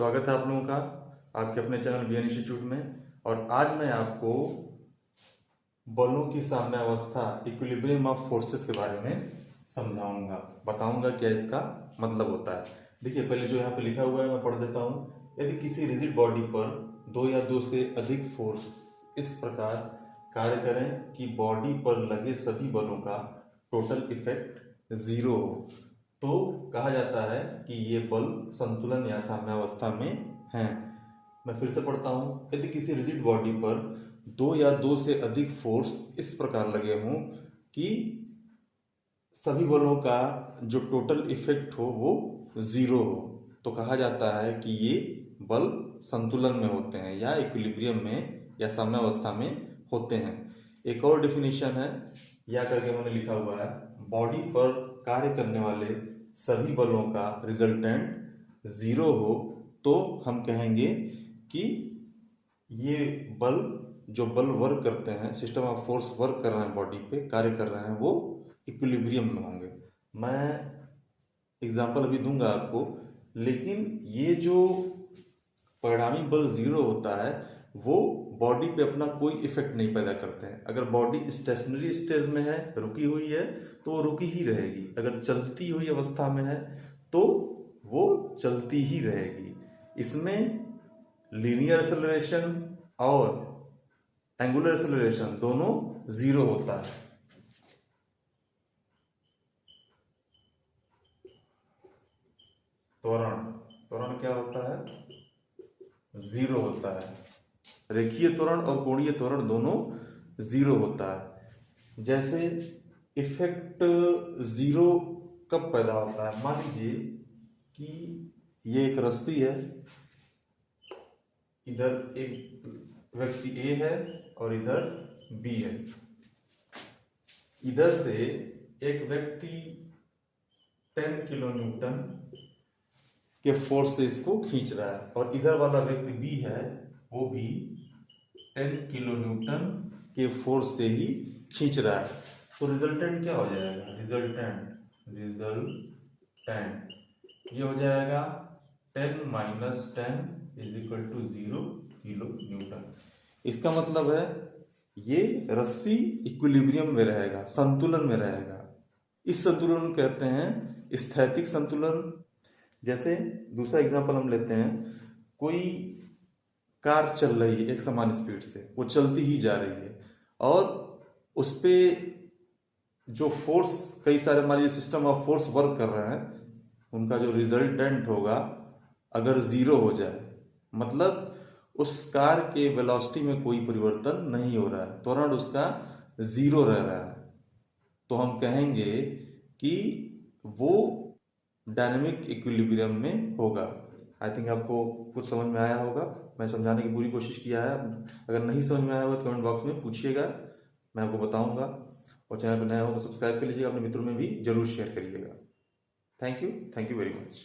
स्वागत है आप लोगों का आपके अपने चैनल बीएन इंस्टीट्यूट में। और आज मैं आपको बलों की साम्यावस्था इक्विलिब्रियम ऑफ फोर्सेस के बारे में समझाऊंगा, बताऊंगा क्या इसका मतलब होता है। देखिए, पहले जो यहाँ पे लिखा हुआ है मैं पढ़ देता हूँ। यदि किसी रिजिड बॉडी पर दो या दो से अधिक फोर्स इस प्रकार कार्य करें कि बॉडी पर लगे सभी बलों का टोटल इफेक्ट जीरो हो, तो कहा जाता है कि ये बल संतुलन या साम्यावस्था में हैं। मैं फिर से पढ़ता हूँ। यदि किसी रिजिड बॉडी पर दो या दो से अधिक फोर्स इस प्रकार लगे हों कि सभी बलों का जो टोटल इफेक्ट हो वो जीरो हो, तो कहा जाता है कि ये बल संतुलन में होते हैं या इक्विलिब्रियम में या साम्यावस्था में होते हैं। एक और डेफिनेशन है, या करके मैंने लिखा हुआ है, बॉडी पर कार्य करने वाले सभी बलों का रिजल्टेंट जीरो हो तो हम कहेंगे कि ये बल, जो बल वर्क करते हैं, सिस्टम ऑफ फोर्स वर्क कर रहे हैं, बॉडी पे कार्य कर रहे हैं, वो इक्विलिब्रियम में होंगे। मैं एग्जांपल अभी दूंगा आपको, लेकिन ये जो परिणामी बल जीरो होता है वो बॉडी पे अपना कोई इफेक्ट नहीं पैदा करते हैं। अगर बॉडी स्टेशनरी स्टेज में है, रुकी हुई है, तो वो रुकी ही रहेगी। अगर चलती हुई अवस्था में है तो वो चलती ही रहेगी। इसमें लीनियर एक्सेलरेशन और एंगुलर एक्सेलरेशन दोनों जीरो होता है। त्वरण क्या होता है? जीरो होता है। रेखीय त्वरण और कोणीय त्वरण दोनों जीरो होता है। जैसे इफेक्ट जीरो कब पैदा होता है? मान लीजिए कि ये एक रस्सी है, इधर एक व्यक्ति ए है और इधर बी है। इधर से एक व्यक्ति 10 किलो न्यूटन के फोर्स से इसको खींच रहा है और इधर वाला व्यक्ति बी है, वो भी 10 किलो न्यूटन के फोर्स से ही खींच रहा है। तो रिजल्टेंट क्या हो जाएगा? रिजल्टेंट ये हो जाएगा 10 minus 10 is equal to 0 kilonewton. इसका मतलब है ये रस्सी इक्विलिब्रियम में रहेगा, संतुलन में रहेगा। इस संतुलन को कहते हैं स्थैतिक संतुलन। जैसे दूसरा एग्जांपल हम लेते हैं, कोई कार चल रही है एक समान स्पीड से, वो चलती ही जा रही है और उस पे जो फोर्स, कई सारे हमारे सिस्टम ऑफ फोर्स वर्क कर रहे हैं, उनका जो रिजल्टेंट होगा अगर जीरो हो जाए, मतलब उस कार के वेलोसिटी में कोई परिवर्तन नहीं हो रहा है, त्वरण उसका जीरो रह रहा है, तो हम कहेंगे कि वो डायनेमिक इक्विलिब्रियम में होगा। आई थिंक आपको कुछ समझ में आया होगा। मैं समझाने की पूरी कोशिश किया है। अगर नहीं समझ में आया होगा तो कमेंट बॉक्स में पूछिएगा, मैं आपको बताऊंगा। और चैनल पर नया हो तो सब्सक्राइब कर लीजिएगा, अपने मित्रों में भी जरूर शेयर करिएगा। Thank you very much.